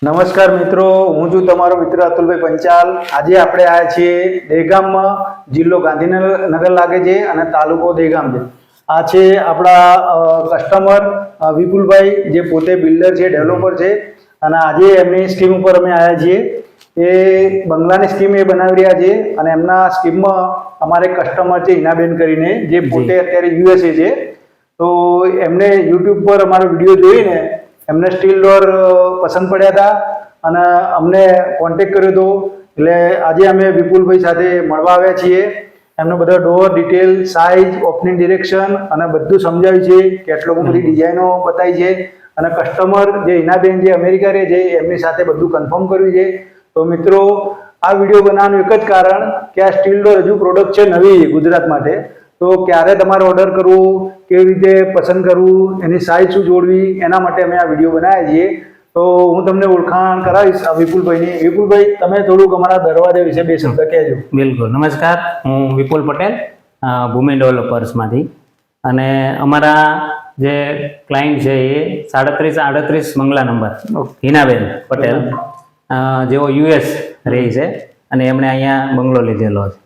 નમસ્કાર મિત્રો, હું છું તમારો મિત્ર અતુલભાઈ પંચાલ। આજે આપણે આવ્યા છીએ દહેગામમાં, જિલ્લો ગાંધીનગર લાગે છે અને તાલુકો દહેગામ છે। આ છે આપણા કસ્ટમર વિપુલભાઈ, જે પોતે બિલ્ડર છે, ડેવલપર છે અને આજે એમની સ્કીમ ઉપર અમે આવ્યા છીએ। એ બંગલાની સ્કીમ એ બનાવી રહ્યા છે અને એમના સ્કીમમાં અમારે કસ્ટમર છે હિનાબેન કરીને, જે પોતે અત્યારે યુએસએ છે। તો એમને યુટ્યુબ પર અમારો વિડીયો જોઈને એમને સ્ટીલ ડોર પસંદ પડ્યા હતા અને અમને કોન્ટેક્ટ કર્યો હતો। એટલે આજે અમે વિપુલભાઈ સાથે મળવા આવ્યા છીએ। એમનો બધા door detail, size, opening direction અને બધું સમજાવ્યું છે, કેટલોગ બધી ડિઝાઇનો બતાવી છે અને કસ્ટમર જે હિનાબેન જે અમેરિકા રહે છે એમની સાથે બધું કન્ફર્મ કર્યું છે। તો મિત્રો, આ વિડીયો બનાવવાનું એક જ કારણ કે આ સ્ટીલ ડોર હજુ પ્રોડક્ટ છે નવી ગુજરાત માટે। તો ક્યારે તમારે ઓર્ડર કરવું, કેવી રીતે પસંદ કરવું, એની સાઇઝ શું જોડવી, એના માટે અમે આ વિડીયો બનાવ્યા છીએ। તો હું તમને ઓળખાણ કરાવીશ આ વિપુલભાઈની। વિપુલભાઈ, તમે થોડુંક અમારા દરવાજા વિશે બે શબ્દ કહેજો। બિલકુલ, નમસ્કાર, હું વિપુલ પટેલ, ભૂમિ ડેવલપર્સમાંથી। અને અમારા જે ક્લાયન્ટ છે એ 3738 મંગલા નંબર હિનાબેન પટેલ, જેઓ યુએસ રહે છે અને એમણે અહીંયા બંગલો લીધેલો છે।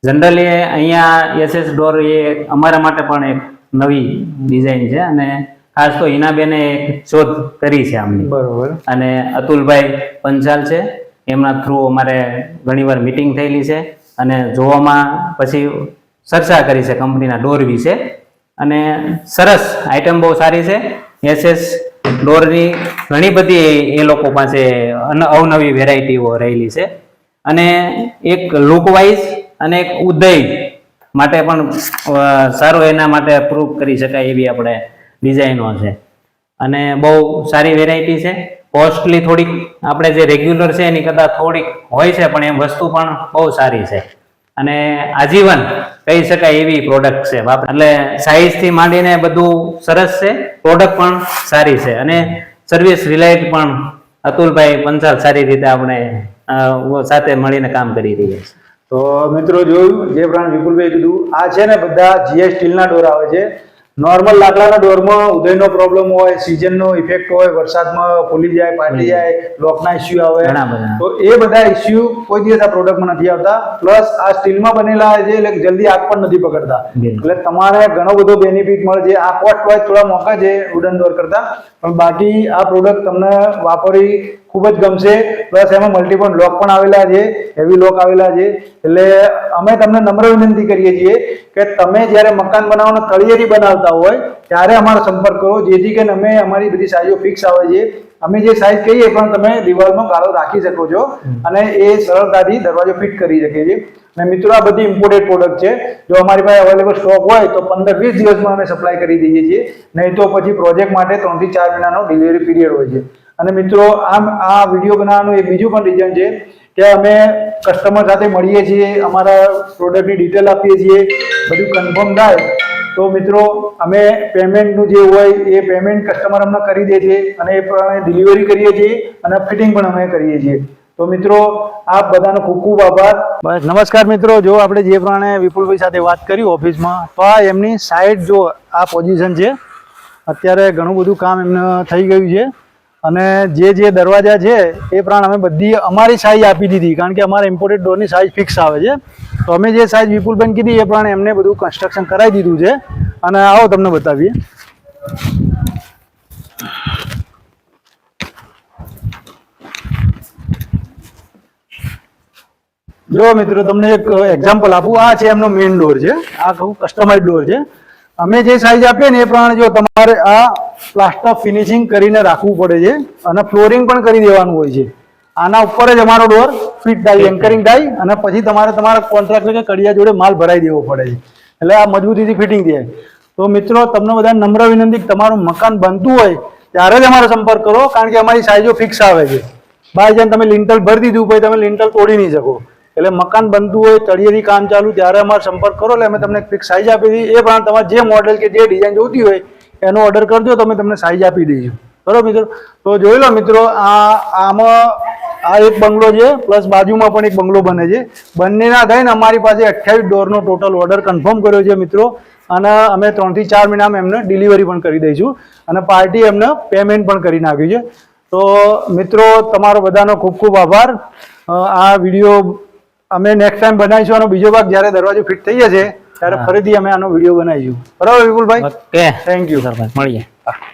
જનરલી અહીંયા એસએસ ડોર એ અમારા માટે પણ એક નવી ડિઝાઇન છે અને ખાસ તો હિનાબેને એક શોધ કરી છે આમની, બરોબર। અને અતુલભાઈ પંચાલ છે, એમના થ્રુ અમારે ઘણીવાર મિટિંગ થયેલી છે અને જોવામાં પછી ચર્ચા કરી છે કંપનીના ડોર વિશે। અને સરસ આઈટમ, બહુ સારી છે। એસએસ ડોરની ઘણી બધી એ લોકો પાસે અવનવી વેરાયટીઓ રહેલી છે અને એક લુક વાઇઝ અને એક ઉદય માટે પણ સારું, એના માટે પ્રૂફ કરી શકાય એવી આપણે ડિઝાઇનો છે અને બહુ સારી વેરાયટી છે। કોસ્ટલી થોડીક આપણે જે રેગ્યુલર છે એની કરતાં થોડીક હોય છે, પણ એમ વસ્તુ પણ બહુ સારી છે અને આજીવન કહી શકાય એવી પ્રોડક્ટ છે। એટલે સાઇઝથી માંડીને બધું સરસ છે, પ્રોડક્ટ પણ સારી છે અને સર્વિસ રિલેટેડ પણ અતુલભાઈ પંચાલ સારી રીતે આપણે સાથે મળીને કામ કરી રહ્યા છે। તો મિત્રો, જોયું જે પ્રમાણે વિપુલભાઈ કીધું, આ છે ને બધા જીએસ સ્ટીલના ડોર આવે છે। નોર્મલ લાકડાના ડોરમાં ઉદયનો પ્રોબ્લેમ હોય, સિઝનનો ઇફેક્ટ હોય, વરસાદમાં ફૂલી જાય, ફાટી જાય, લોકના ઇસ્યુ આવે, તો એ બધા ઇસ્યુ કોઈ દિવસ આ પ્રોડક્ટમાં નથી આવતા। પ્લસ આ સ્ટીલમાં બનેલા છે એટલે જલ્દી આગ પણ નથી પકડતા, એટલે તમારે ઘણો બધો બેનિફિટ મળે છે। આ કોસ્ટ વાઇઝ થોડા મોંઘા છે વુડન ડોર કરતા, પણ બાકી આ પ્રોડક્ટ તમને વાપરી ખૂબ જ ગમશે। પ્લસ એમાં મલ્ટીપલ લોક પણ આવેલા છે, હેવી લોક આવેલા છે। એટલે અમે તમને નમ્ર વિનંતી કરીએ છીએ કે તમે જ્યારે મકાન બનાવવાનો તળિયેથી બનાવતા હોય ત્યારે અમારો સંપર્ક કરો, જેથી કરીને અમે અમારી બધી સાઈઝો ફિક્સ આવે છે। અમે જે સાઈઝ કહીએ પણ તમે દિવાલમાં ગાળો રાખી શકો છો અને એ સરળતાથી દરવાજો ફિટ કરી શકે છે। અને મિત્રો, આ બધી ઇમ્પોર્ટેડ પ્રોડક્ટ છે। જો અમારી પાસે અવેલેબલ સ્ટોક હોય તો 15-20 દિવસમાં અમે સપ્લાય કરી દઈએ છીએ, નહીં તો પછી પ્રોજેક્ટ માટે 3 થી 4 મહિનાનો ડિલિવરી પીરિયડ હોય છે। અને મિત્રો, આ વિડીયો બનાવવાનું એક બીજું પણ રીઝન છે કે અમે કસ્ટમર સાથે મળીએ છીએ, અમારા પ્રોડક્ટની ડિટેલ આપીએ છીએ, બધું કન્ફર્મ થાય તો મિત્રો અમે પેમેન્ટનું જે હોય એ પેમેન્ટ કસ્ટમર અમને કરી દે છે અને એ પ્રમાણે ડિલિવરી કરીએ છીએ અને ફિટિંગ પણ અમે કરીએ છીએ। તો મિત્રો, આપ બધાનો ખૂબ ખૂબ આભાર। બસ, નમસ્કાર મિત્રો। જો આપણે જે પ્રમાણે વિપુલભાઈ સાથે વાત કરી ઓફિસમાં, તો આ એમની સાઈડ જો આ પોઝિશન છે, અત્યારે ઘણું બધું કામ એમને થઈ ગયું છે અને જે દરવાજા છે એ પ્રમાણે અમે બધી અમારી સાઈઝ આપી દીધી, કારણ કે અમારા ઇમ્પોર્ટેડ ડોરની સાઈઝ ફિક્સ આવે છે। તો અમે જે સાઈઝ વિપુલભાઈ કીધી એ પ્રમાણે એમને બધું કન્સ્ટ્રક્શન કરાવી દીધું છે અને આવો તમને બતાવીએ। જો મિત્રો, તમને એક એક્ઝામ્પલ આપું, આ છે એમનો મેઇન ડોર છે, આ કહું કસ્ટમાઇઝ ડોર છે। અમે જે સાઈઝ આપીએ ને એ પ્રમાણે જો તમારે આ પ્લાસ્ટર ફિનિશિંગ કરીને રાખવું પડે છે અને ફ્લોરિંગ પણ કરી દેવાનું હોય છે। આના ઉપર જ અમારો ડોર ફિટ થાય, એન્કરિંગ થાય અને પછી તમારે તમારા કોન્ટ્રાક્ટર કે કડિયા જોડે માલ ભરાઈ દેવો પડે છે, એટલે આ મજબૂતીથી ફિટિંગ થાય। તો મિત્રો, તમને બધા નમ્ર વિનંતી કે તમારું મકાન બનતું હોય ત્યારે જ અમારો સંપર્ક કરો, કારણ કે અમારી સાઈઝો ફિક્સ આવે છે। બાય ચાન્સ તમે લિંટલ ભરી દીધું, પછી તમે લિંટલ તોડી નહીં શકો, એટલે મકાન બનતું હોય, તળિયેથી કામ ચાલુ, ત્યારે અમારો સંપર્ક કરો, એટલે અમે તમને ફિક્સ સાઈઝ આપી દઈએ। એ પ્રમાણે તમારે જે મોડેલ કે જે ડિઝાઇન જોઈતી હોય એનો ઓર્ડર કરજો તો અમે તમને સાઈઝ આપી દઈશું, બરોબર મિત્રો? તો જોઈ લો મિત્રો, આમાં આ એક બંગલો છે, પ્લસ બાજુમાં પણ એક બંગલો બને છે। બંનેના થઈને અમારી પાસે 28 ડોરનો ટોટલ ઓર્ડર કન્ફર્મ કર્યો છે મિત્રો, અને અમે 3 થી 4 મહિનામાં એમને ડિલિવરી પણ કરી દઈશું અને પાર્ટી એમને પેમેન્ટ પણ કરી નાખ્યું છે। તો મિત્રો તમારો બધાનો ખૂબ ખૂબ આભાર. આ વિડીયો અમે નેક્સ્ટ ટાઈમ બનાવીશું. આનો બીજો ભાગ જ્યારે દરવાજો ફિટ થઈ જશે ત્યારે ફરીથી અમે આનો વિડીયો બનાવીશું. બરાબર વિપુલભાઈ? Okay, thank you. મળીએ. હા.